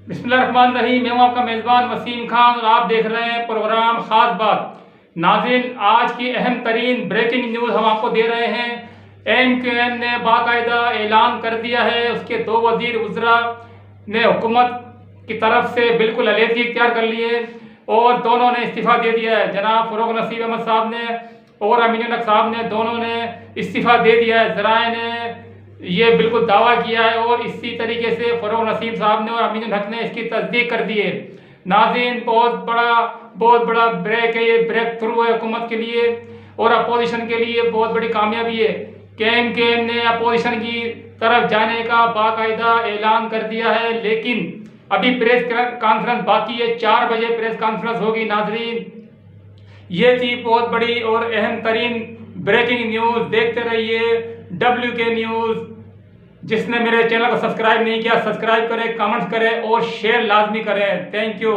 बिस्मिल्लाहिर्रहमानिर्रहीम। मैं हूं आपका मेज़बान वसीम खान और आप देख रहे हैं प्रोग्राम ख़ास बात। नाज़रीन, आज की अहम तरीन ब्रेकिंग न्यूज़ हम आपको दे रहे हैं। MQM ने बाकायदा ऐलान कर दिया है, उसके दो वज़ीर वज़रा ने हुकूमत की तरफ से बिल्कुल अलहदगी इख्तियार कर ली है और दोनों ने इस्तीफ़ा दे दिया है। जनाब फ़रूक नसीब अहमद साहब ने और अमीन उल हक साहब ने दोनों ने इस्तीफ़ा दे दिया है। ज़राए ने ये बिल्कुल दावा किया है और इसी तरीके से फ़रूक नसीब साहब ने और अमीन उल हक ने इसकी तस्दीक कर दी है। नाज़रीन, बहुत बड़ा ब्रेक है, ये ब्रेक थ्रू है हुकूमत के लिए और अपोजिशन के लिए बहुत बड़ी कामयाबी है। KMKM ने अपोजिशन की तरफ जाने का बाकायदा ऐलान कर दिया है, लेकिन अभी प्रेस कॉन्फ्रेंस बाकी है। 4 बजे प्रेस कॉन्फ्रेंस होगी। नाज़रीन, ये थी बहुत बड़ी और अहम तरीन ब्रेकिंग न्यूज़। देखते रहिए WK न्यूज़। जिसने मेरे चैनल को सब्सक्राइब नहीं किया, सब्सक्राइब करें, कमेंट्स करें और शेयर लाजमी करें। Thank you.